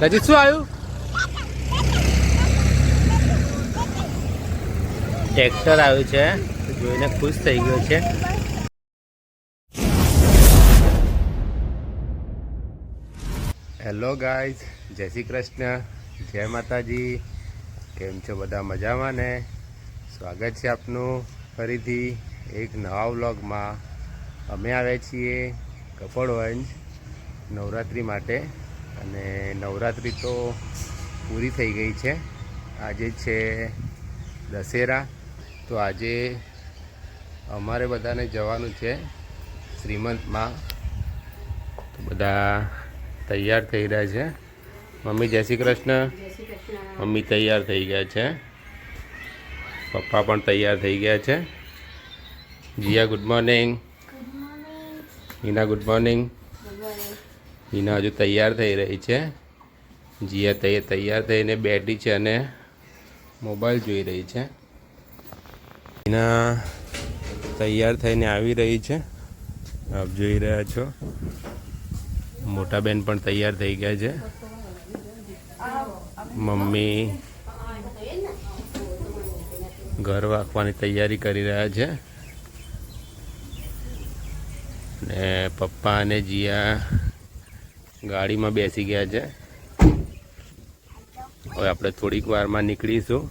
હજી શું આવ્યું? ટ્રેક્ટર આવ્યું છે, જોઈને ખુશ થઈ ગયો છે. હેલો ગાઈઝ, જય શ્રી કૃષ્ણ, જય માતાજી. કેમ છો બધા? મજામાં ને? સ્વાગત છે આપનું ફરીથી એક નવા વ્લોગમાં. અમે આવ્યા છીએ કપડવંજ નવરાત્રિ માટે, અને નવરાત્રિ તો પૂરી થઈ ગઈ છે. આજે છે દશેરા, તો આજે અમારે બધાને જવાનું છે શ્રીમંતમાં. તો બધા તૈયાર થઈ રહ્યા છે. મમ્મી જય શ્રી કૃષ્ણ. મમ્મી તૈયાર થઈ ગયા છે, પપ્પા પણ તૈયાર થઈ ગયા છે. Jiya good morning. Hina good morning. Hina હજુ તૈયાર થઈ રહી છે. જીયા તૈયાર થઈને બેઠી છે અને મોબાઈલ જોઈ રહી છે. હિના તૈયાર થઈને આવી રહી છે, આપ જોઈ રહ્યા છો. મોટા બેન પણ તૈયાર થઈ ગયા છે. મમ્મી ઘર વાંકવાની તૈયારી કરી રહ્યા છે, ને પપ્પા અને જીયા ગાડીમાં બેસી ગયા છે. હવે આપણે થોડીક વારમાં નીકળીશું.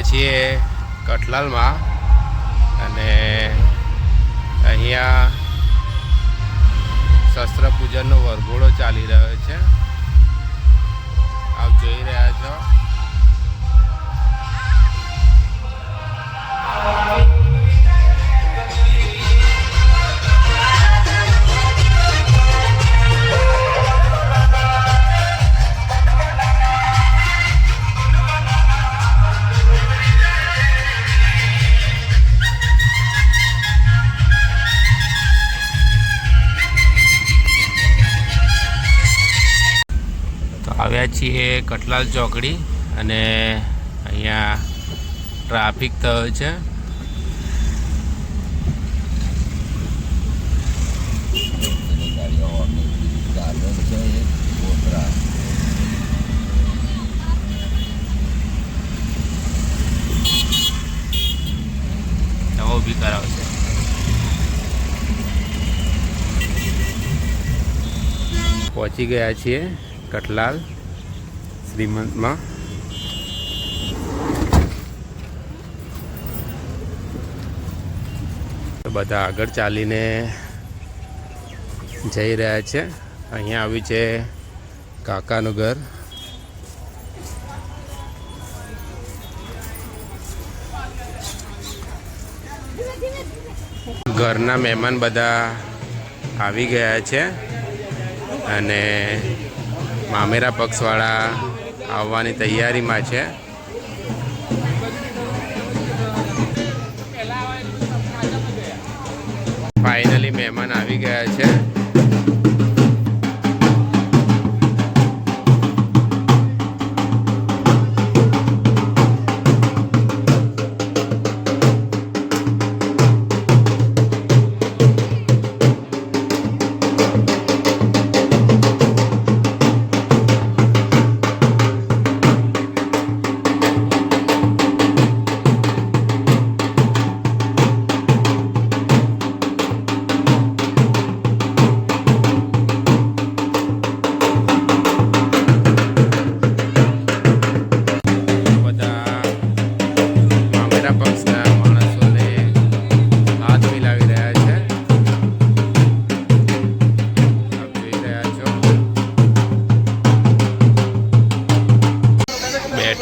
છીએ કઠલાલમાં, અને અહીંયા શસ્ત્ર પૂજનનો વરઘોડો ચાલી રહ્યો છે, આપ જોઈ રહ્યા છો. આવ્યા છીએ કઠલાલ ચોકડી, અને અહીંયા ટ્રાફિક થયો છે. ઊભી કરાવશે. પહોંચી ગયા છીએ કઠલાલ શ્રીમંતમાં. તો બધા આગળ ચાલીને જઈ રહ્યા છે. અહીંયા આવ્યું છે કાકાનું ઘર. ઘરના મહેમાન બધા આવી ગયા છે, અને મામેરા પક્ષવાળા આવવાની તૈયારીમાં છે. ફાઇનલી મહેમાન આવી ગયા છે.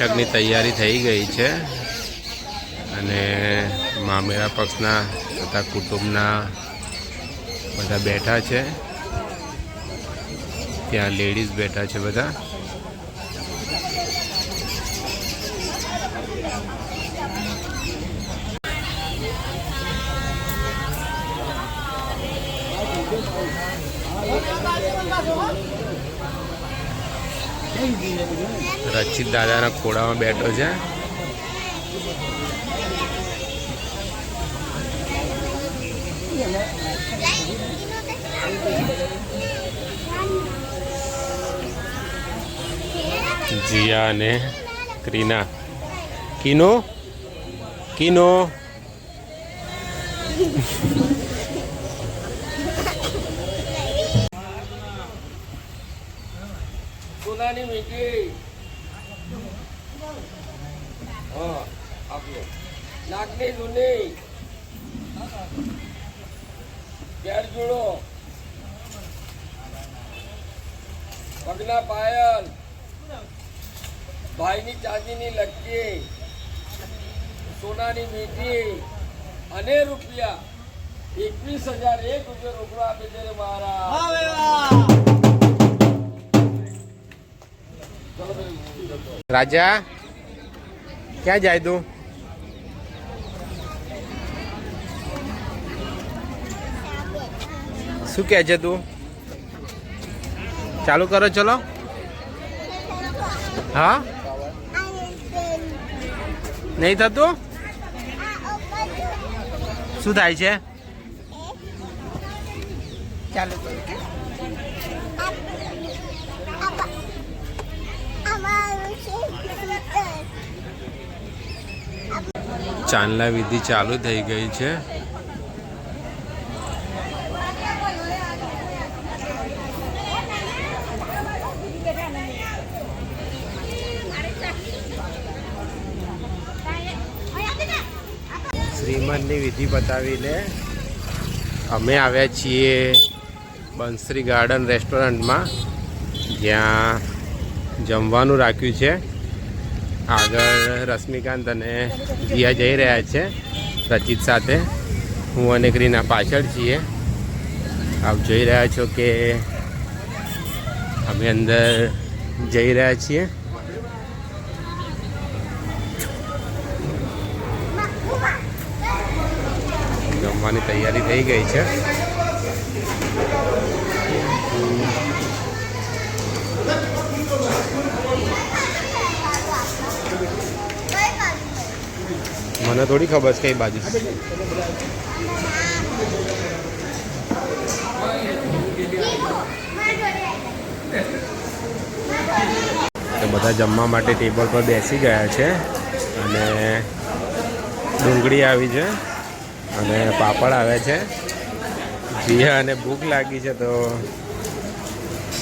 અભિષેકની તૈયારી થઈ ગઈ છે અને મામેરા પક્ષના તથા કુટુંબના બધા બેઠા છે. ત્યાં લેડીઝ બેઠા છે બધા. રચિત દાદાના ખોળામાં બેઠો છે. જીયા અને ક્રીના. કિનો કિનો સોનાની મીઠી નાકની જૂની ઘેર જોડો પગના પાયલ ભાઈની ચાંદીની લક્કી સોનાની મીઠી અને રૂપિયા 21,001 રૂપિયા રોકડો આપે છે મારા. રાજા ક્યાં જાય તું? શું કહે છે તું? ચાલુ કરો ચલો. હા નહીં થતું? શું થાય છે? ચાલુ ચાંદલા વિધિ ચાલુ થઈ ગઈ છે. શ્રીમદની વિધિ બતાવીને અમે આવ્યા છીએ બંસરી ગાર્ડન રેસ્ટોરન્ટમાં, જ્યાં જમવાનું રાખ્યું છે. આગળ રશ્મિકાંત અને જીયા જઈ રહ્યા છે રચિત સાથે. હું અને ક્રીના પાછળ છીએ. આપ જોઈ રહ્યા છો કે અમે અંદર જઈ રહ્યા છીએ. જમવાની તૈયારી થઈ ગઈ છે. મને થોડી ખબર છે કઈ બાજુ. તો બધા જમવા માટે ટેબલ પર બેસી ગયા છે અને ડુંગળી આવી છે અને પાપડ આવે છે. જીયા અને ભૂખ લાગી છે તો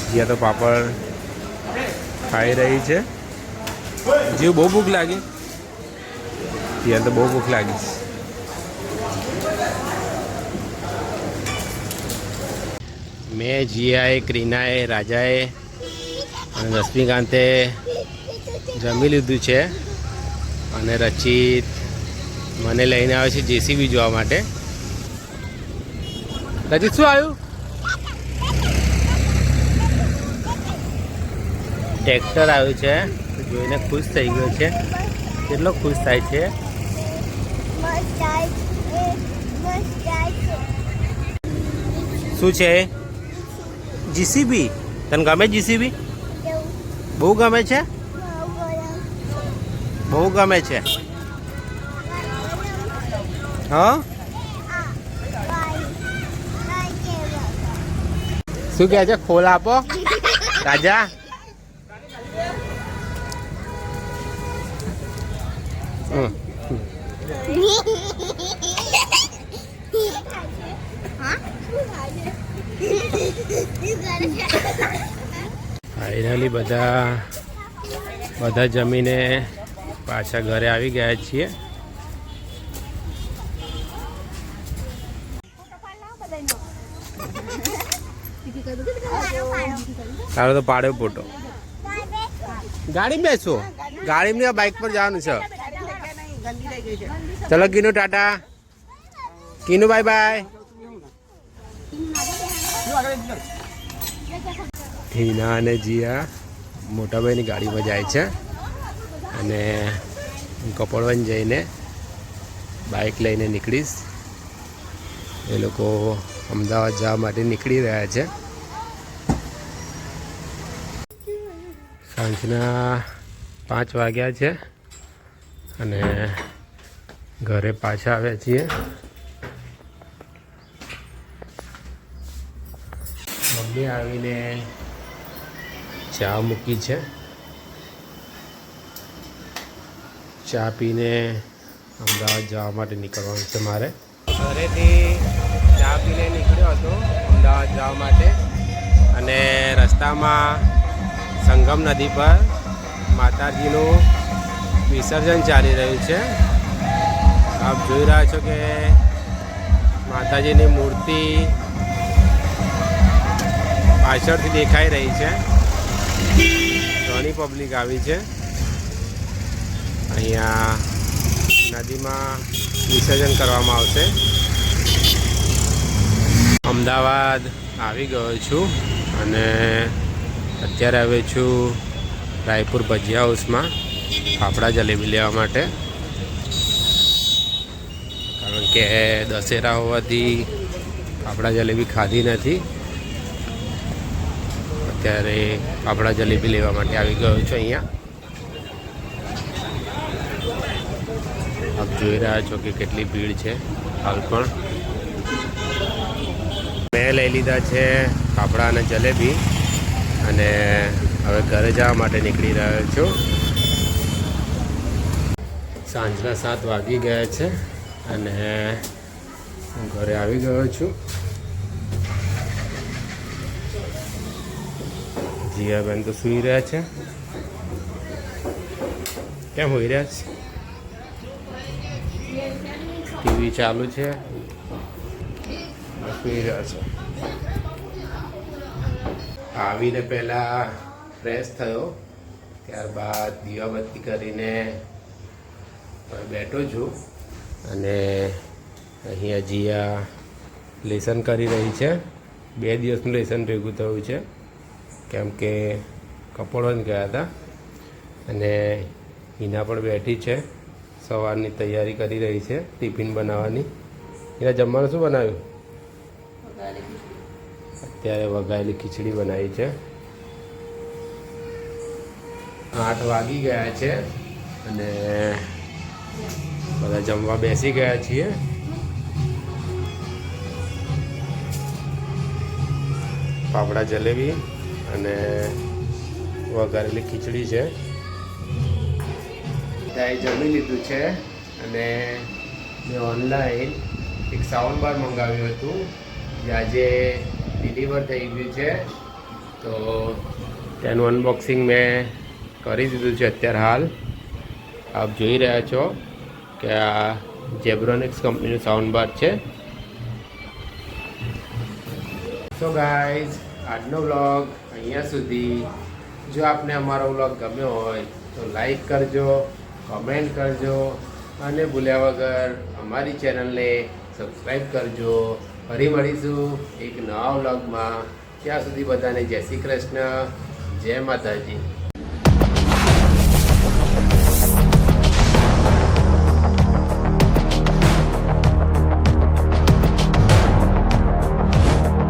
જીયા તો પાપડ ખાઈ રહી છે. જીવ બહુ ભૂખ લાગી? જીયા તો બહુ ભૂખ લાગી. મેં, જીયાએ, ક્રીનાએ, રાજાએ અને રશ્મિકાંતે જમી લીધું છે અને રચિત મને લઈને આવે છે જેસીબી જોવા માટે. રચિત શું આવ્યું? ટ્રેક્ટર આવ્યું છે. જોઈને ખુશ થઈ ગયો છે. કેટલો ખુશ થાય છે. શું છે? જીસીબી. તને ગમે જીસીબી? બહુ ગમે છે. બહુ ગમે છે. હા, શું કહે છે? ખોલ આપો રાજા. ફાઇનલી બધા જમીને પાછા ઘરે આવી ગયા છીએ. તારો તો પાડ્યો ફોટો. ગાડી બેસો. ગાડીમાં બાઇક પર જવાનું છે. ચલો કીનું ટાટા, કીનું બાય બાય. હિના અને જીયા મોટાભાઈની ગાડીમાં જાય છે અને હું કપડવન જઈને બાઇક લઈને નીકળીશ. એ લોકો અમદાવાદ જવા માટે નીકળી રહ્યા છે. સાંજના 5 વાગ્યા છે અને ઘરે પાછા આવ્યા છીએ. મમ્મી આવીને ચા મૂકી છે. ચા પીને અમદાવાદ જવા માટે નીકળવાનું છે મારે. ઘરેથી ચા પીને નીકળ્યો હતો અમદાવાદ જવા માટે અને રસ્તામાં સંગમ નદી પર માતાજીનું વિસર્જન ચાલી રહ્યું છે. આપ જોઈ રહ્યા છો કે માતાજીની મૂર્તિ પાછળથી દેખાઈ રહી છે. ઘણી પબ્લિક આવી છે. અહીંયા નદીમાં વિસર્જન કરવામાં આવશે. અમદાવાદ આવી ગયો છું અને અત્યારે આવે છું રાયપુર ભજીયા હાઉસમાં ફાફડા જલેબી લેવા માટે. કારણ કે દશેરા હોવાથી ફાફડા જલેબી ખાધી નથી. અત્યારે ફાફડા જલેબી લેવા માટે આવી ગયો છું અહીંયા. આપ જોઈ રહ્યા છો કે કેટલી ભીડ છે. હાલ પણ મેં લઈ લીધા છે ફાફડા અને જલેબી અને હવે ઘરે જવા માટે નીકળી રહ્યો છું. સાંજના 7 વાગી ગયા છે અને હું ઘરે આવી ગયો છું. જીયાબેન તો સૂઈ રહ્યા છે. કેમ હોઈ રહ્યા છે? ટીવી ચાલુ છે, સૂઈ રહ્યા છે. આવીને પહેલાં ફ્રેશ થયો, ત્યારબાદ દીવાબત્તી કરીને બેઠો છું અને અહીંયા જીયા લેસન કરી રહી છે. 2 દિવસનું લેસન ભેગું થયું છે કેમ કે કપડવન ગયા હતા અને હિના પણ બેઠી છે. સવારની તૈયારી કરી રહી છે ટિફિન બનાવવાની. એના જમવાનું શું બનાવ્યું? અત્યારે વઘારેલી ખીચડી બનાવી છે. 8 વાગી ગયા છે અને બધા જમવા બેસી ગયા છીએ. ફાફડા જલેબી અને વઘારેલી ખીચડી છે. ત્યાં જમી લીધું છે અને મેં ઓનલાઈન એક સાઉન્ડ બાર મંગાવ્યું હતું જે આજે ડિલિવર થઈ ગયું છે. તો તેનું અનબોક્સિંગ મેં કરી દીધું છે અત્યારે હાલ. આપ જોઈ રહ્યા છો કે આ જેબ્રોનિક્સ કંપનીનું સાઉન્ડ બાર છે. સો ગાઈઝ, આજનો વ્લોગ અહીંયા સુધી. જો આપને અમારો વ્લોગ ગમ્યો હોય તો લાઈક કરજો, કમેન્ટ કરજો અને ભૂલ્યા વગર અમારી ચેનલને સબસ્ક્રાઈબ કરજો. ફરી મળીશું એક નવા વ્લોગમાં. ત્યાં સુધી બધાને જય શ્રી કૃષ્ણ, જય માતાજી.